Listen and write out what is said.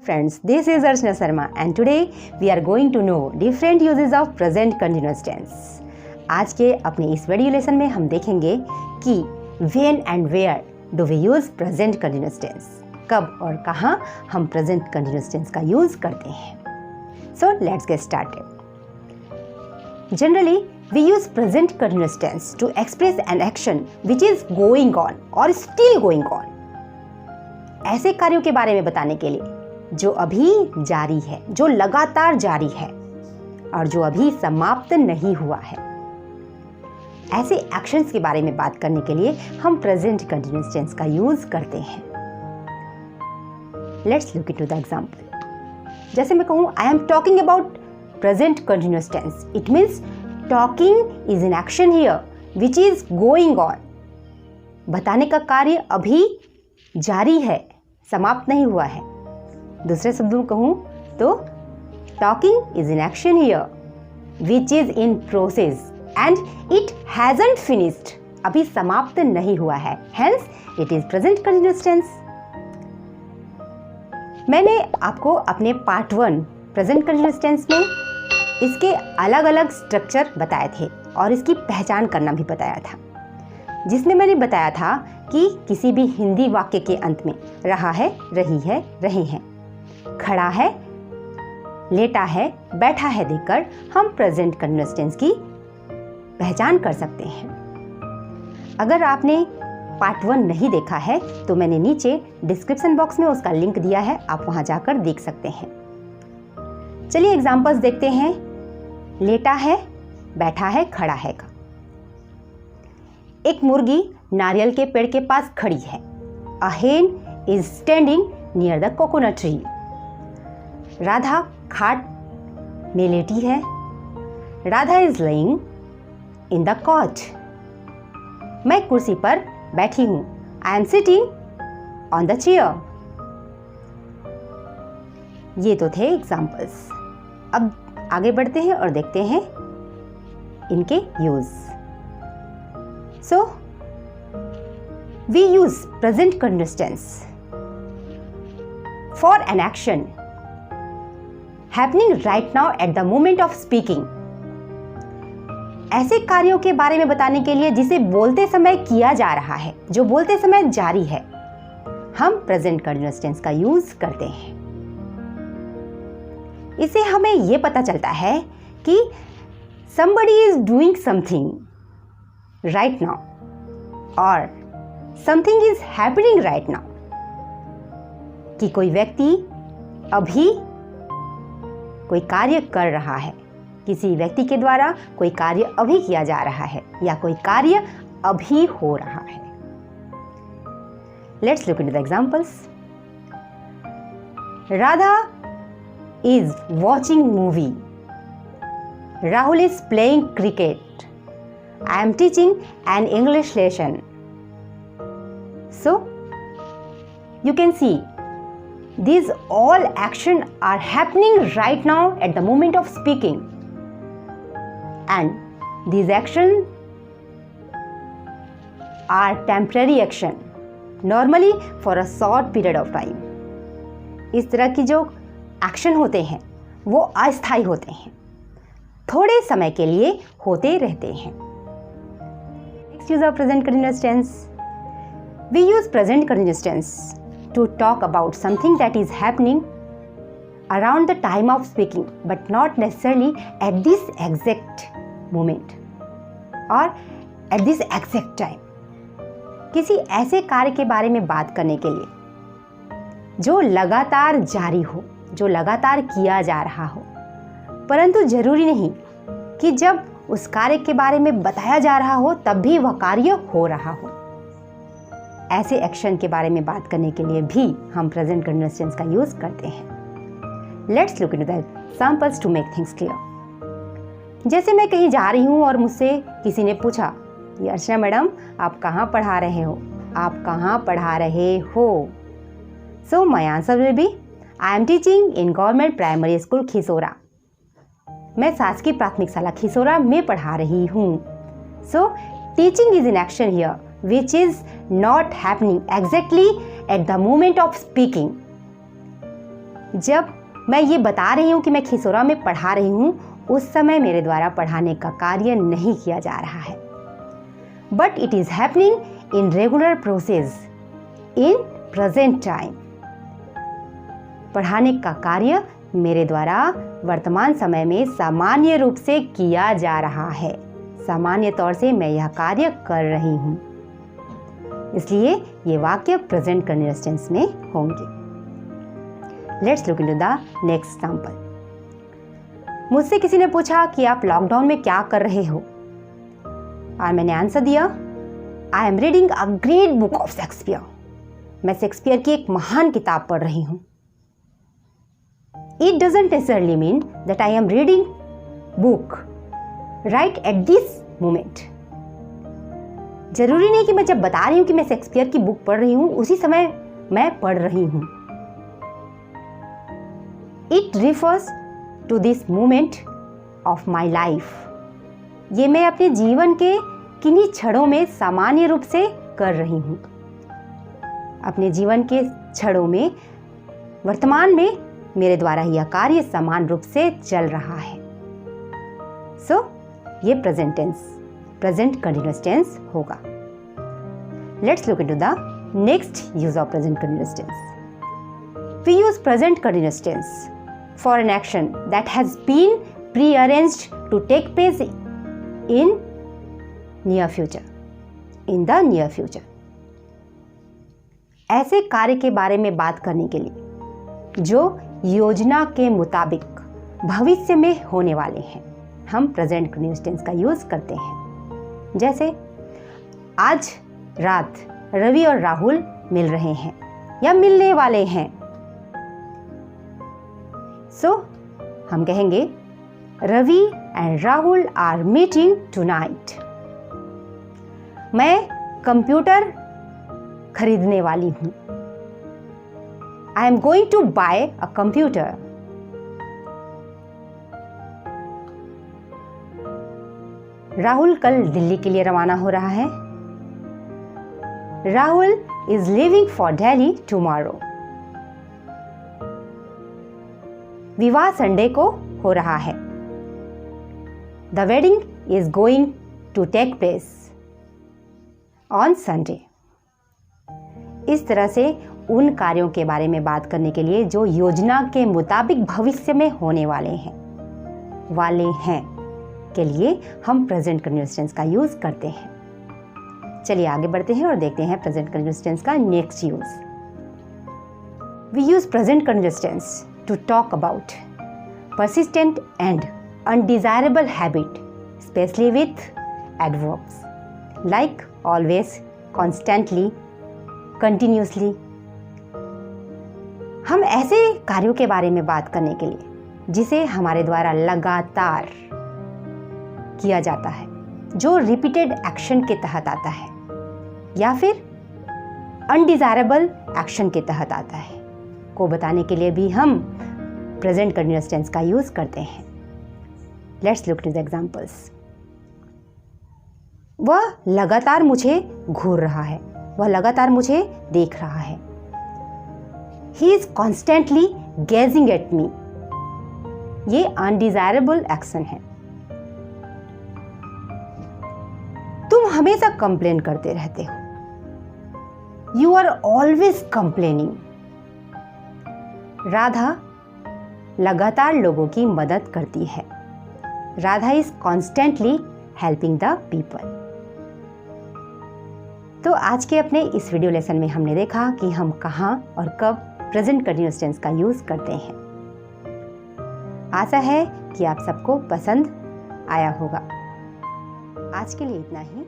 Friends, this is Archana Sharma and today we are going to know different uses of present continuous tense. आज के अपने इस video lesson में हम देखेंगे कि when and where do we use present continuous tense. कब और कहाँ हम present continuous tense का यूज करते हैं. So let's get started. Generally, we use present continuous tense to express an action which is going on or still going on. ऐसे कार्यों के बारे में बताने के लिए जो अभी जारी है, जो लगातार जारी है और जो अभी समाप्त नहीं हुआ है, ऐसे एक्शंस के बारे में बात करने के लिए हम प्रेजेंट कंटिन्यूअस टेंस का यूज करते हैं. Let's look into the example. जैसे मैं कहूँ I am talking about present continuous tense, it means talking is an action here which is going on. बताने का कार्य अभी जारी है, समाप्त नहीं हुआ है. दूसरे शब्दों में कहूँ तो talking is an action here which is in process and it hasn't finished. अभी समाप्त नहीं हुआ है, hence it is present continuous tense. मैंने आपको अपने पार्ट 1 प्रेजेंट कंटिन्यूअस टेंस में इसके अलग अलग स्ट्रक्चर बताए थे और इसकी पहचान करना भी बताया था, जिसमें मैंने बताया था कि किसी भी हिंदी वाक्य के अंत में रहा है, रही है, रहे हैं, खड़ा है, लेटा है, बैठा है देखकर हम प्रेजेंट कंटिन्यूअस टेंस की पहचान कर सकते हैं. अगर आपने पार्ट 1 नहीं देखा है तो मैंने नीचे डिस्क्रिप्शन बॉक्स में उसका लिंक दिया है, आप वहां जाकर देख सकते हैं. चलिए एग्जांपल्स देखते हैं. लेटा है, बैठा है, खड़ा है का. एक मुर्गी नारियल के पेड़ के पास खड़ी है. A hen is standing near the coconut tree. Radha खाट में लेटी है. Radha is laying in the cot. मैं कुर्सी पर बैठी हूं. I am sitting on the chair. ये तो थे एग्जाम्पल्स. अब आगे बढ़ते हैं और देखते हैं इनके use. So we use present continuous tense for an action happening right now at the moment of speaking. ऐसे कार्यों के बारे में बताने के लिए जिसे बोलते समय किया जा रहा है, जो बोलते समय जारी है, हम प्रेजेंट कंटिन्यूअस टेंस का यूज करते हैं. इससे हमें यह पता चलता है कि somebody is doing something right now और something is happening right now. कि कोई व्यक्ति अभी कोई कार्य कर रहा है, किसी व्यक्ति के द्वारा कोई कार्य अभी किया जा रहा है या कोई कार्य अभी हो रहा है. Let's look into the examples. Radha is watching movie. Rahul is playing cricket. I am teaching an English lesson. So you can see these all action are happening right now at the moment of speaking, and these action are temporary action, normally for a short period of time. इस तरह की जो action होते हैं वो अस्थायी होते हैं, थोड़े समय के लिए होते रहते हैं. Next use of present continuous tense. We use present continuous tense to talk about something that is happening around the time of speaking but not necessarily at this exact moment or at this exact time. किसी ऐसे कार्य के बारे में बात करने के लिए जो लगातार जारी हो, जो लगातार किया जा रहा हो, परंतु जरूरी नहीं कि जब उस कार्य के बारे में बताया जा रहा हो तब भी वह कार्य हो रहा हो. ऐसे एक्शन के बारे में बात करने के लिए भी हम प्रेजेंट कंटिन्यूअस टेंस का यूज करते हैं. Let's look into the examples to make things clear. जैसे मैं कहीं जा रही हूँ और मुझसे किसी ने पूछा, ये अर्चना मैडम आप कहाँ पढ़ा रहे हो, आप कहाँ पढ़ा रहे हो. So my answer will be I am teaching in government primary school Khisaura. मैं शासकीय प्राथमिक शाला खिसौरा में पढ़ा रही हूँ. So teaching is in action here which is not happening exactly at the moment of speaking. जब मैं ये बता रही हूँ कि मैं खिसोरा में पढ़ा रही हूँ, उस समय मेरे द्वारा पढ़ाने का कार्य नहीं किया जा रहा है, but it is happening in regular process in present time. पढ़ाने का कार्य मेरे द्वारा वर्तमान समय में सामान्य रूप से किया जा रहा है। सामान्य तौर से मैं यह कार्य कर रही हूँ, इसलिए ये वाक्य प्रेजेंट कंटीन्यूअस टेंस में होंगे। Let's look into the next example. मुझसे किसी ने पूछा कि आप लॉकडाउन में क्या कर रहे हो, और मैंने आंसर दिया, I am reading a great book of Shakespeare. मैं शेक्सपियर की एक महान किताब पढ़ रही हूँ। It doesn't necessarily mean that I am reading book right at this moment. जरूरी नहीं कि मैं जब बता रही हूं कि मैं शेक्सपियर की बुक पढ़ रही हूं उसी समय मैं पढ़ रही हूं। It refers to this moment of my life. ये मैं अपने जीवन के किन्हीं क्षणों में सामान्य रूप से कर रही हूं। अपने जीवन के क्षणों में वर्तमान में मेरे द्वारा यह कार्य समान रूप से चल रहा है। सो ये present tense, present continuous tense होगा। Let's look into the next use of present continuous tense. We use present continuous tense for an action that has been prearranged to take place in near future. In the near future. ऐसे कार्य के बारे में बात करने के लिए जो योजना के मुताबिक भविष्य में होने वाले हैं, हम प्रेजेंट कंटीन्यूअस टेंस का यूज करते हैं। जैसे आज रात रवि और राहुल मिल रहे हैं या मिलने वाले हैं। सो हम कहेंगे Ravi and Rahul are meeting tonight. मैं कंप्यूटर खरीदने वाली हूं। I am going to buy a computer. Rahul कल दिल्ली के लिए रवाना हो रहा है। Rahul is leaving for Delhi tomorrow. विवाह संडे को हो रहा है। The wedding is going to take place on Sunday. इस तरह से उन कार्यों के बारे में बात करने के लिए जो योजना के मुताबिक भविष्य में होने वाले हैं के लिए हम प्रेजेंट कंटीन्यूअस टेंस का यूज करते हैं। चलिए आगे बढ़ते हैं और देखते हैं प्रेजेंट कंटीन्यूअस टेंस का next use. We use present continuous tense to talk about persistent and undesirable habit, especially with adverbs like always, constantly, continuously। हम ऐसे कार्यों के बारे में बात करने के लिए जिसे हमारे द्वारा लगातार किया जाता है, जो रिपीटेड एक्शन के तहत आता है या फिर अनडिजायरेबल एक्शन के तहत आता है, को बताने के लिए भी हम प्रेजेंट कंटीन्यूअस टेंस का यूज करते हैं। Let's look to the examples. वह लगातार मुझे घूर रहा है। वह लगातार मुझे देख रहा है। He is constantly gazing at me. ये अनडिजायरेबल एक्शन है। तुम हमेशा कंप्लेन करते रहते हो। You are always complaining. Radha लगातार लोगों की मदद करती है। Radha is constantly helping the people. तो आज के अपने इस वीडियो लेसन में हमने देखा कि हम कहाँ और कब प्रेजेंट कंटीन्यूअस टेंस का यूज करते हैं। आशा है कि आप सबको पसंद आया होगा। आज के लिए इतना ही।